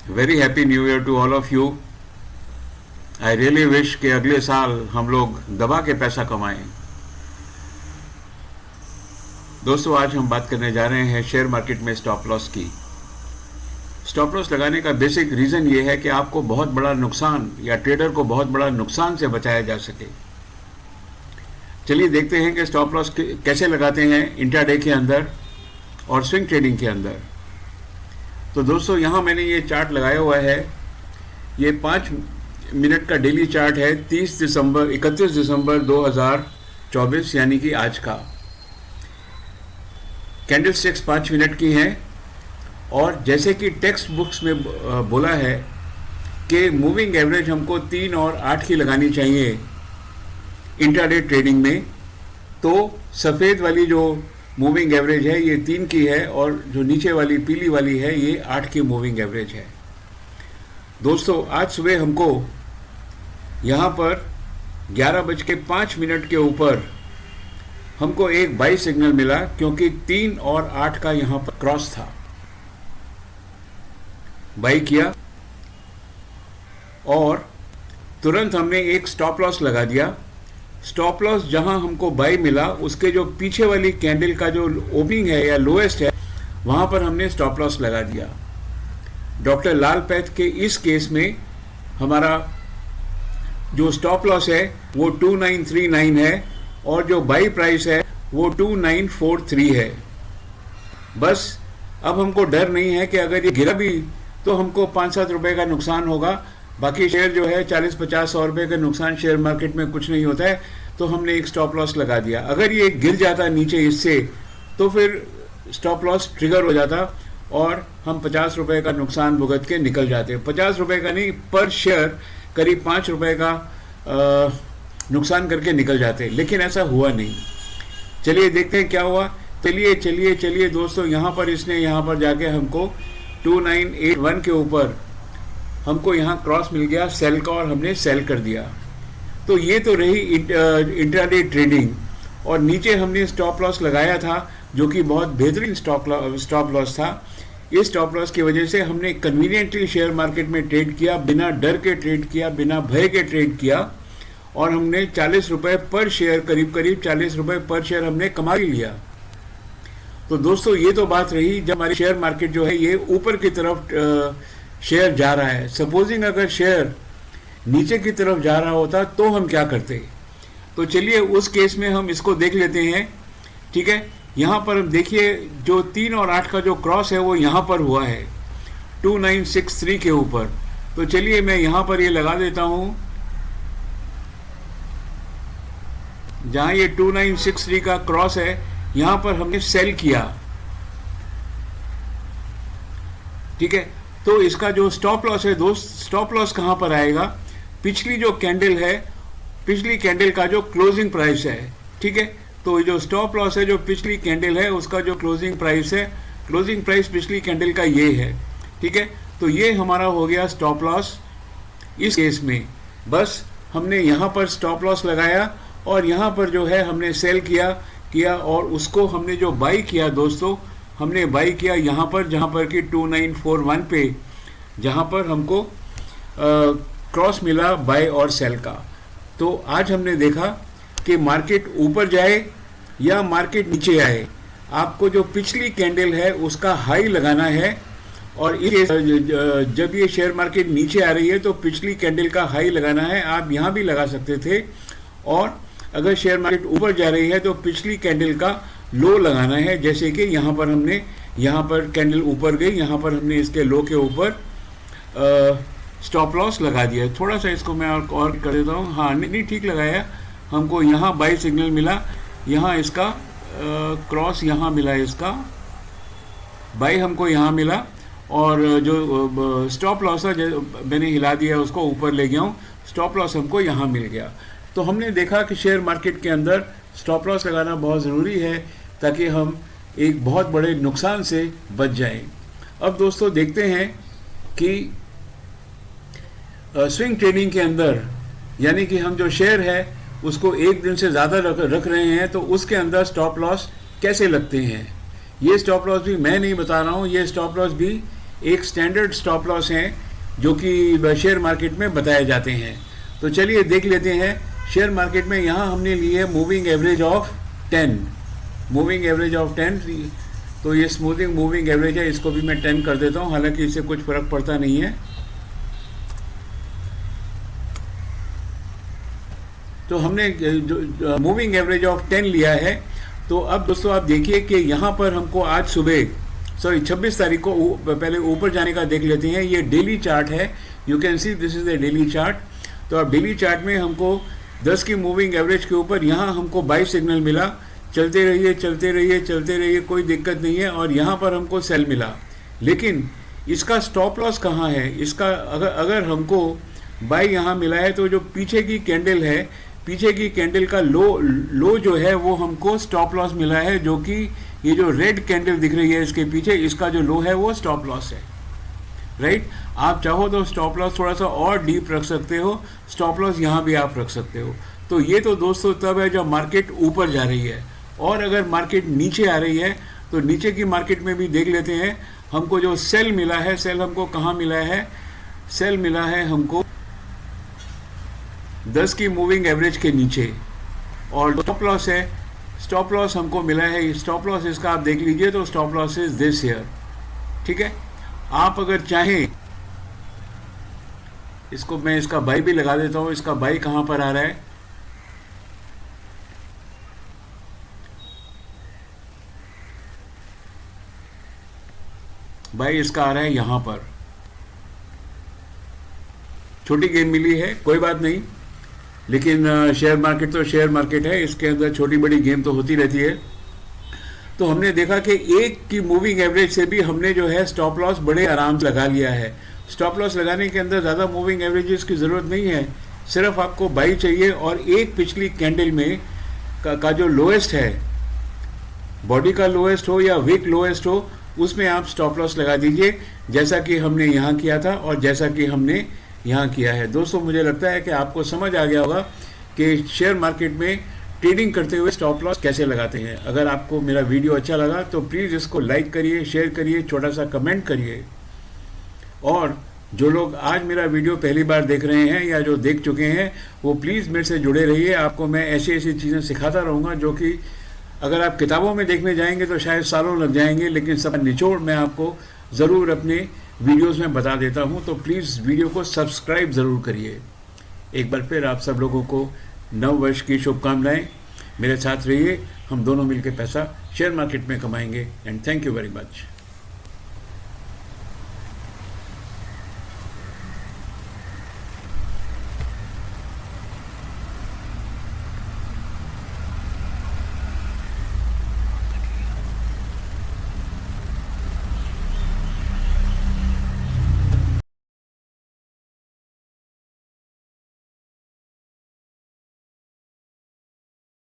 Very happy new year to all of you. I really wish कि अगले साल हम लोग दबा के पैसा कमाएं। दोस्तों, आज हम बात करने जा रहे हैं शेयर मार्केट में स्टॉप लॉस की। स्टॉप लॉस लगाने का बेसिक रीज़न ये है कि आपको बहुत बड़ा नुकसान या ट्रेडर को बहुत बड़ा नुकसान से बचाया जा सके। चलिए देखते हैं कि स्टॉप लॉस कैसे लगाते हैं इंट्राडे के अंदर और स्विंग ट्रेडिंग के अंदर। तो दोस्तों, यहाँ मैंने ये चार्ट लगाया हुआ है। ये 5 मिनट का डेली चार्ट है 31 दिसंबर 2024 यानी कि आज का। कैंडल स्टिक्स 5 मिनट की हैं और जैसे कि टेक्स्ट बुक्स में बोला है कि मूविंग एवरेज हमको 3 और 8 की लगानी चाहिए इंट्राडे ट्रेडिंग में। तो सफ़ेद वाली जो मूविंग एवरेज है ये 3 की है और जो नीचे वाली पीली वाली है ये 8 की मूविंग एवरेज है। दोस्तों, आज सुबह हमको यहाँ पर 11:05 के ऊपर हमको एक बाई सिग्नल मिला क्योंकि 3 और 8 का यहाँ पर क्रॉस था। बाई किया और तुरंत हमने एक स्टॉप लॉस लगा दिया। स्टॉप लॉस जहां हमको बाई मिला उसके जो पीछे वाली कैंडल का जो ओपनिंग है या लोएस्ट है वहां पर हमने स्टॉप लॉस लगा दिया। डॉक्टर लाल पैथ के इस केस में हमारा जो स्टॉप लॉस है वो 2939 है और जो बाई प्राइस है वो 2943 है। बस अब हमको डर नहीं है कि अगर ये गिरा भी तो हमको 5-7 रुपए का नुकसान होगा। बाकी शेयर जो है 40-50-100 रुपए का नुकसान शेयर मार्केट में कुछ नहीं होता है। तो हमने एक स्टॉप लॉस लगा दिया। अगर ये गिर जाता नीचे इससे तो फिर स्टॉप लॉस ट्रिगर हो जाता और हम 50 रुपए का नुकसान भुगत के निकल जाते। 50 रुपए का नहीं, पर शेयर करीब 5 रुपए का नुकसान करके निकल जाते, लेकिन ऐसा हुआ नहीं। चलिए देखते हैं क्या हुआ। चलिए दोस्तों, यहाँ पर इसने यहाँ पर जाके हमको 2981 के ऊपर हमको यहाँ क्रॉस मिल गया सेल का और हमने सेल कर दिया। तो ये तो रही इंट्राडे ट्रेडिंग। और नीचे हमने स्टॉप लॉस लगाया था जो कि बहुत बेहतरीन स्टॉप लॉस था। इस स्टॉप लॉस की वजह से हमने कन्वीनियंटली शेयर मार्केट में ट्रेड किया, बिना डर के ट्रेड किया, बिना भय के ट्रेड किया और हमने 40 रुपये पर शेयर, करीब 40 रुपये पर शेयर हमने कमा लिया। तो दोस्तों, ये तो बात रही जब हमारी शेयर मार्केट जो है ये ऊपर की तरफ शेयर जा रहा है। सपोजिंग अगर शेयर नीचे की तरफ जा रहा होता तो हम क्या करते। तो चलिए उस केस में हम इसको देख लेते हैं। ठीक है, यहाँ पर देखिए जो 3 और 8 का जो क्रॉस है वो यहाँ पर हुआ है 2963 के ऊपर। तो चलिए मैं यहाँ पर ये लगा देता हूँ जहाँ ये 2963 का क्रॉस है, यहाँ पर हमने सेल किया। ठीक है, तो इसका जो स्टॉप लॉस है दोस्त, स्टॉप लॉस कहाँ पर आएगा, पिछली जो कैंडल है, पिछली कैंडल का जो क्लोजिंग प्राइस है। ठीक है, तो जो स्टॉप लॉस है जो पिछली कैंडल है उसका जो क्लोजिंग प्राइस है, क्लोजिंग प्राइस पिछली कैंडल का ये है। ठीक है, तो ये हमारा हो गया स्टॉप लॉस इस केस में। बस हमने यहाँ पर स्टॉप लॉस लगाया और यहाँ पर जो है हमने सेल किया और उसको हमने जो बाई किया दोस्तों, हमने बाई किया यहाँ पर जहाँ पर कि 2941 पे, जहाँ पर हमको क्रॉस मिला बाय और सेल का। तो आज हमने देखा कि मार्केट ऊपर जाए या मार्केट नीचे आए, आपको जो पिछली कैंडल है उसका हाई लगाना है। और जब ये शेयर मार्केट नीचे आ रही है तो पिछली कैंडल का हाई लगाना है। आप यहाँ भी लगा सकते थे। और अगर शेयर मार्केट ऊपर जा रही है तो पिछली कैंडल का लो लगाना है। जैसे कि यहाँ पर हमने, यहाँ पर कैंडल ऊपर गई, यहाँ पर हमने इसके लो के ऊपर स्टॉप लॉस लगा दिया। थोड़ा सा इसको मैं और कर देता हूँ। हाँ, नहीं ठीक लगाया। हमको यहाँ बाई सिग्नल मिला, यहाँ इसका क्रॉस यहाँ मिला, इसका बाई हमको यहाँ मिला और जो स्टॉप लॉस है मैंने हिला दिया, उसको ऊपर ले गया हूँ, स्टॉप लॉस हमको यहाँ मिल गया। तो हमने देखा कि शेयर मार्केट के अंदर स्टॉप लॉस लगाना बहुत ज़रूरी है ताकि हम एक बहुत बड़े नुकसान से बच जाएं। अब दोस्तों देखते हैं कि स्विंग ट्रेडिंग के अंदर, यानी कि हम जो शेयर है उसको एक दिन से ज़्यादा रख रहे हैं तो उसके अंदर स्टॉप लॉस कैसे लगते हैं। ये स्टॉप लॉस भी मैं नहीं बता रहा हूँ, ये स्टॉप लॉस भी एक स्टैंडर्ड स्टॉप लॉस हैं जो कि शेयर मार्केट में बताए जाते हैं। तो चलिए देख लेते हैं। शेयर मार्केट में यहाँ हमने ली है moving average of 10, moving average of 10। तो ये स्मूथिंग मूविंग एवरेज है, इसको भी मैं 10 कर देता हूँ, हालांकि इससे कुछ फर्क पड़ता नहीं है। तो हमने जो मूविंग एवरेज ऑफ 10 लिया है। तो अब दोस्तों आप देखिए कि यहाँ पर हमको आज सुबह 26 तारीख को पहले ऊपर जाने का देख लेते हैं। ये डेली चार्ट है, you can see this is the daily chart. तो अब डेली चार्ट में हमको 10 की मूविंग एवरेज के ऊपर यहाँ हमको बाई सिग्नल मिला, चलते रहिए चलते रहिए चलते रहिए, कोई दिक्कत नहीं है। और यहाँ पर हमको सेल मिला, लेकिन इसका स्टॉप लॉस कहाँ है? इसका अगर हमको बाई यहाँ मिला है तो जो पीछे की कैंडल है, पीछे की कैंडल का लो जो है वो हमको स्टॉप लॉस मिला है, जो कि ये जो रेड कैंडल दिख रही है इसके पीछे, इसका जो लो है वो स्टॉप लॉस है, राइट। आप चाहो तो स्टॉप लॉस थोड़ा सा और डीप रख सकते हो, स्टॉप लॉस यहाँ भी आप रख सकते हो। तो ये तो दोस्तों तब है जब मार्केट ऊपर जा रही है, और अगर मार्केट नीचे आ रही है तो नीचे की मार्केट में भी देख लेते हैं। हमको जो सेल मिला है, सेल हमको कहाँ मिला है? सेल मिला है हमको 10 की मूविंग एवरेज के नीचे, और स्टॉप लॉस है, स्टॉप लॉस हमको मिला है। स्टॉप लॉस इसका आप देख लीजिए, तो stop loss is this year, ठीक है। आप अगर चाहें, इसको मैं इसका बाई भी लगा देता हूं। इसका बाई कहां पर आ रहा है? बाई इसका आ रहा है यहां पर। छोटी गेन मिली है, कोई बात नहीं, लेकिन शेयर मार्केट तो शेयर मार्केट है, इसके अंदर छोटी बड़ी गेम तो होती रहती है। तो हमने देखा कि एक की मूविंग एवरेज से भी हमने जो है स्टॉप लॉस बड़े आराम से लगा लिया है। स्टॉप लॉस लगाने के अंदर ज़्यादा मूविंग एवरेजेस की ज़रूरत नहीं है, सिर्फ आपको बाई चाहिए, और एक पिछली कैंडल में का जो लोएस्ट है, बॉडी का लोएस्ट हो या वीक लोएस्ट हो, उसमें आप स्टॉप लॉस लगा दीजिए, जैसा कि हमने यहाँ किया था और जैसा कि हमने यहाँ किया है। दोस्तों मुझे लगता है कि आपको समझ आ गया होगा कि शेयर मार्केट में ट्रेडिंग करते हुए स्टॉप लॉस कैसे लगाते हैं। अगर आपको मेरा वीडियो अच्छा लगा तो प्लीज़ इसको लाइक करिए, शेयर करिए, छोटा सा कमेंट करिए। और जो लोग आज मेरा वीडियो पहली बार देख रहे हैं या जो देख चुके हैं, वो प्लीज़ मेरे से जुड़े रहिए। आपको मैं ऐसी ऐसी चीज़ें सिखाता रहूँगा जो कि अगर आप किताबों में देखने जाएंगे तो शायद सालों लग जाएंगे, लेकिन सब निचोड़ मैं आपको ज़रूर अपने वीडियोस में बता देता हूं। तो प्लीज़ वीडियो को सब्सक्राइब ज़रूर करिए। एक बार फिर आप सब लोगों को नव वर्ष की शुभकामनाएं। मेरे साथ रहिए, हम दोनों मिलकर पैसा शेयर मार्केट में कमाएंगे। And thank you very much.